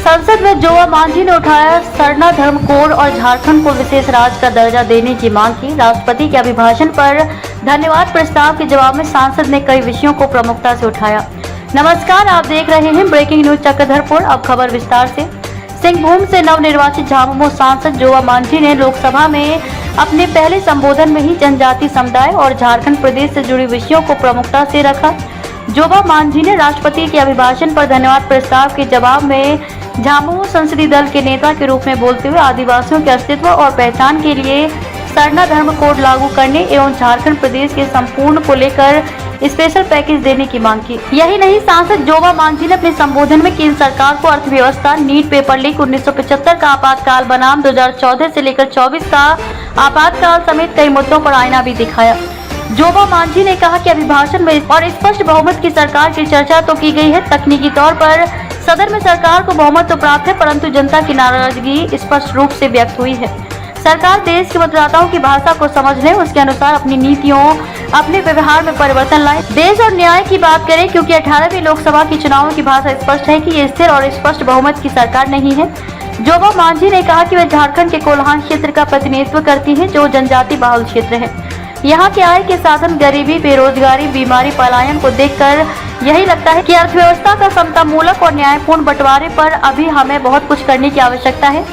संसद में जोवा मांझी ने उठाया सरना धर्म कोड और झारखंड को विशेष राज्य का दर्जा देने की मांग की। राष्ट्रपति के अभिभाषण पर धन्यवाद प्रस्ताव के जवाब में सांसद ने कई विषयों को प्रमुखता से उठाया। नमस्कार, आप देख रहे हैं ब्रेकिंग न्यूज चक्रधरपुर। अब खबर विस्तार से। सिंहभूम से नवनिर्वाचित झामुमो सांसद जोवा मांझी ने लोकसभा में अपने पहले संबोधन में ही जनजाति समुदाय और झारखंड प्रदेश से जुड़े विषयों को प्रमुखता से रखा। जोवा मांझी ने राष्ट्रपति के अभिभाषण पर धन्यवाद प्रस्ताव के जवाब में झामुमो संसदीय दल के नेता के रूप में बोलते हुए आदिवासियों के अस्तित्व और पहचान के लिए सरना धर्म कोड लागू करने एवं झारखंड प्रदेश के संपूर्ण को लेकर स्पेशल पैकेज देने की मांग की। यही नहीं, सांसद जोवा मांझी ने अपने संबोधन में केंद्र सरकार को अर्थव्यवस्था, नीट पेपर लीक, 1975 का आपातकाल बनाम 2014 से लेकर 24 का आपातकाल समेत कई मुद्दों पर आईना भी दिखाया। जोवा मांझी ने कहा कि अभिभाषण में और स्पष्ट बहुमत की सरकार की चर्चा तो की गई है। तकनीकी तौर पर सदन में सरकार को बहुमत तो प्राप्त है, परंतु जनता की नाराजगी स्पष्ट रूप से व्यक्त हुई है। सरकार देश के मतदाताओं की भाषा को समझ ले, उसके अनुसार अपनी नीतियों, अपने व्यवहार में परिवर्तन लाए। देश और न्याय की बात करें, क्योंकि 18वीं लोकसभा की चुनावों की भाषा स्पष्ट है कि ये स्थिर और स्पष्ट बहुमत की सरकार नहीं है। जोवा मांझी ने कहा कि वे झारखंड के कोल्हान क्षेत्र का प्रतिनिधित्व करती है, जो जनजाति बहुल क्षेत्र है। यहाँ के आय के साधन, गरीबी, बेरोजगारी, बीमारी, पलायन को देखकर यही लगता है कि अर्थव्यवस्था का समतामूलक और न्यायपूर्ण बंटवारे पर अभी हमें बहुत कुछ करने की आवश्यकता है।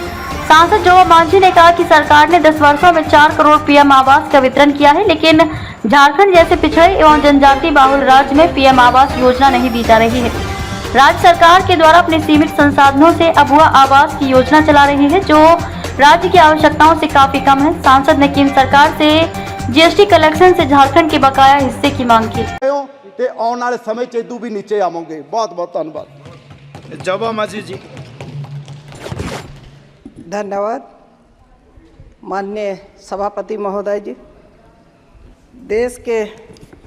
सांसद जोवा मांझी ने कहा कि सरकार ने 10 वर्षों में 4 करोड़ पीएम आवास का वितरण किया है, लेकिन झारखंड जैसे पिछड़े एवं जनजाति बाहुल राज्य में पीएम आवास योजना नहीं दी जा रही है। राज्य सरकार के द्वारा अपने सीमित संसाधनों से अभुआ आवास की योजना चला रही है, जो राज्य की आवश्यकताओं से काफी कम है। सांसद ने केंद्र सरकार से जीएसटी कलेक्शन से झारखंड के बकाया हिस्से की मांग की। ਤੇ ਆਉਣ ਵਾਲੇ ਸਮੇਂ 'ਚ ਇਦੋਂ ਵੀ ਨੀਚੇ ਆਵਾਂਗੇ। बहुत बहुत धन्यवाद। जोवा मांझी जी। धन्यवाद माननीय सभापति महोदय जी। देश के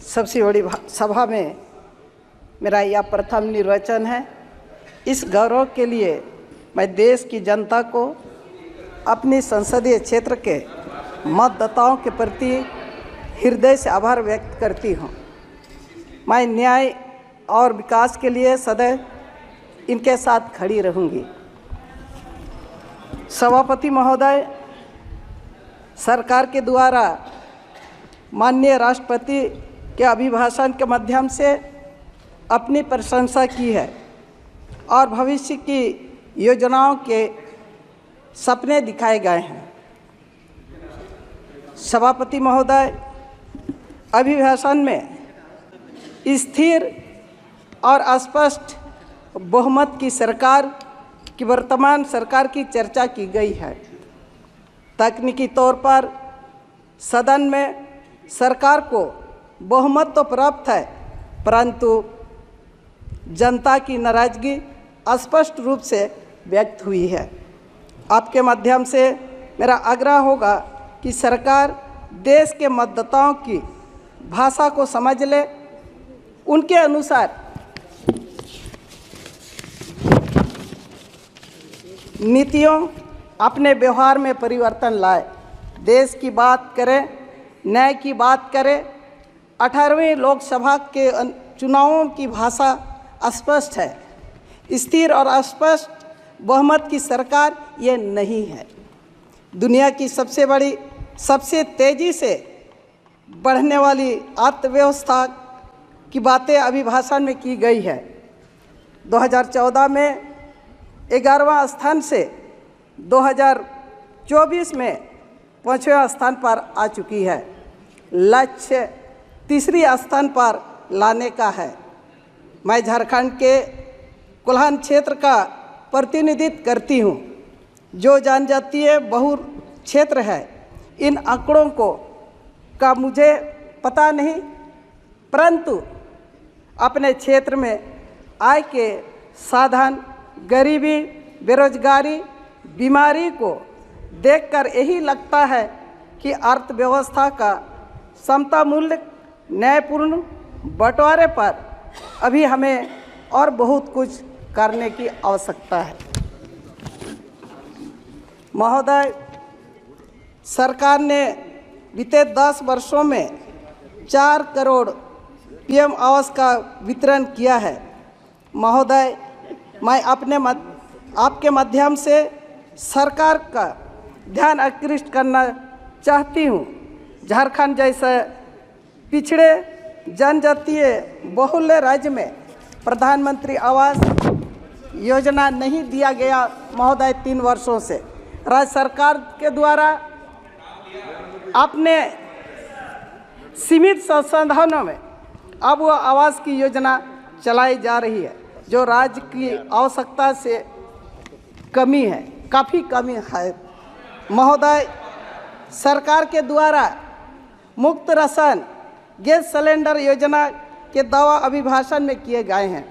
सबसे बड़ी सभा में मेरा यह प्रथम निर्वाचन है। इस गौरव के लिए मैं देश की जनता को, अपनी संसदीय क्षेत्र के मतदाताओं के प्रति हृदय से आभार व्यक्त करती हूँ। मैं न्याय और विकास के लिए सदैव इनके साथ खड़ी रहूँगी। सभापति महोदय, सरकार के द्वारा माननीय राष्ट्रपति के अभिभाषण के माध्यम से अपनी प्रशंसा की है और भविष्य की योजनाओं के सपने दिखाए गए हैं। सभापति महोदय, अभिभाषण में स्थिर और स्पष्ट बहुमत की सरकार की वर्तमान सरकार की चर्चा की गई है। तकनीकी तौर पर सदन में सरकार को बहुमत तो प्राप्त है, परंतु जनता की नाराजगी स्पष्ट रूप से व्यक्त हुई है। आपके माध्यम से मेरा आग्रह होगा कि सरकार देश के मतदाताओं की भाषा को समझ ले, उनके अनुसार नीतियों, अपने व्यवहार में परिवर्तन लाए। देश की बात करें, न्याय की बात करें। 18वीं लोकसभा के चुनावों की भाषा स्पष्ट है। स्थिर और स्पष्ट बहुमत की सरकार ये नहीं है। दुनिया की सबसे बड़ी, सबसे तेज़ी से बढ़ने वाली अर्थव्यवस्था की बातें अभिभाषण में की गई है। 2014 में 11वां स्थान से 2024 में 5वें स्थान पर आ चुकी है। लक्ष्य 3री स्थान पर लाने का है। मैं झारखंड के कोल्हान क्षेत्र का प्रतिनिधित्व करती हूँ, जो जनजातीय बहुल क्षेत्र है। इन आंकड़ों का मुझे पता नहीं, परंतु अपने क्षेत्र में आय के साधन, गरीबी, बेरोजगारी, बीमारी को देखकर यही लगता है कि अर्थव्यवस्था का समतामूल्य न्यायपूर्ण बंटवारे पर अभी हमें और बहुत कुछ करने की आवश्यकता है। महोदय, सरकार ने बीते 10 वर्षों में 4 करोड़ पीएम आवास का वितरण किया है। महोदय, मैं आपके माध्यम से सरकार का ध्यान आकृष्ट करना चाहती हूँ। झारखंड जैसे पिछड़े जनजातीय बहुल राज्य में प्रधानमंत्री आवास योजना नहीं दिया गया महोदय 3 वर्षों से। राज्य सरकार के द्वारा अपने सीमित संसाधनों में अब वो आवास की योजना चलाई जा रही है, जो राज्य की आवश्यकता से कमी है, काफ़ी कमी है महोदय। सरकार के द्वारा मुफ्त राशन गैस सिलेंडर योजना के दावा अभिभाषण में किए गए हैं।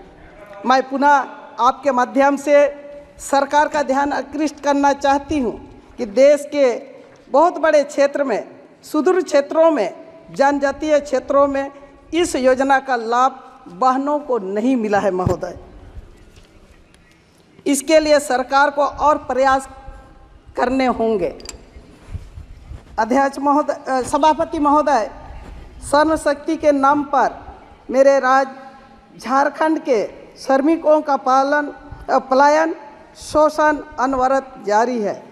मैं पुनः आपके माध्यम से सरकार का ध्यान आकृष्ट करना चाहती हूँ कि देश के बहुत बड़े क्षेत्र में, सुदूर क्षेत्रों में, जनजातीय क्षेत्रों में इस योजना का लाभ बहनों को नहीं मिला है महोदय। इसके लिए सरकार को और प्रयास करने होंगे। अध्यक्ष महोदय, सभापति महोदय, सर्वशक्ति के नाम पर मेरे राज्य झारखंड के श्रमिकों का पलायन, शोषण अनवरत जारी है।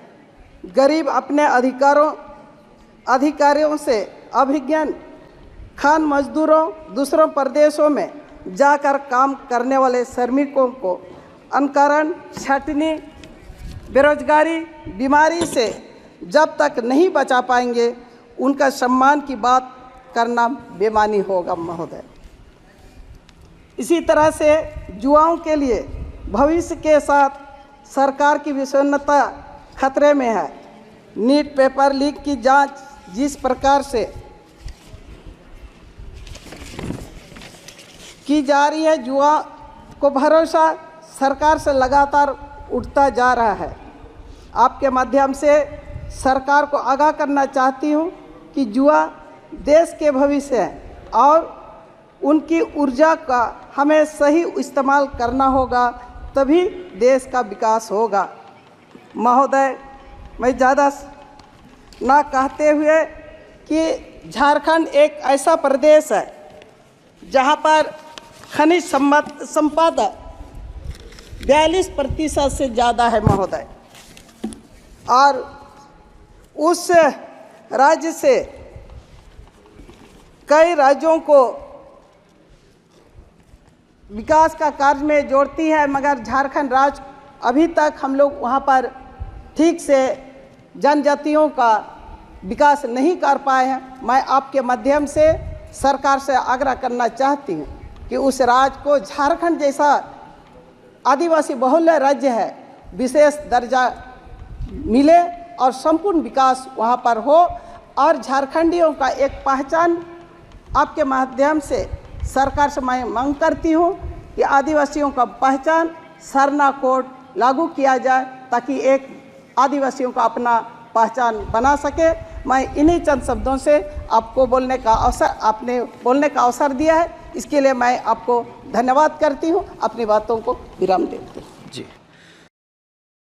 गरीब अपने अधिकारियों से अभिज्ञ खान मजदूरों दूसरों प्रदेशों में जाकर काम करने वाले श्रमिकों को अनकरण, छटनी, बेरोजगारी, बीमारी से जब तक नहीं बचा पाएंगे, उनका सम्मान की बात करना बेमानी होगा महोदय। इसी तरह से युवाओं के लिए भविष्य के साथ सरकार की विसन्नता खतरे में है। नीट पेपर लीक की जांच जिस प्रकार से की जा रही है, युवा को भरोसा सरकार से लगातार उठता जा रहा है। आपके माध्यम से सरकार को आगाह करना चाहती हूँ कि युवा देश के भविष्य है और उनकी ऊर्जा का हमें सही इस्तेमाल करना होगा, तभी देश का विकास होगा। महोदय, मैं ज़्यादा ना कहते हुए कि झारखंड एक ऐसा प्रदेश है जहाँ पर खनिज संपदा 42% से ज़्यादा है महोदय, और उस राज्य से कई राज्यों को विकास का कार्य में जोड़ती है, मगर झारखंड राज्य अभी तक हम लोग वहाँ पर ठीक से जनजातियों का विकास नहीं कर पाए हैं। मैं आपके माध्यम से सरकार से आग्रह करना चाहती हूँ कि उस राज्य को झारखंड जैसा आदिवासी बहुल राज्य है विशेष दर्जा मिले और संपूर्ण विकास वहाँ पर हो, और झारखंडियों का एक पहचान आपके माध्यम से सरकार से मैं मांग करती हूँ कि आदिवासियों का पहचान सरना कोड लागू किया जाए ताकि एक आदिवासियों का अपना पहचान बना सके। मैं इन्हीं चंद शब्दों से आपको बोलने का अवसर, आपने बोलने का अवसर दिया है, इसके लिए मैं आपको धन्यवाद करती हूँ। अपनी बातों को विराम देती हूँ। जी।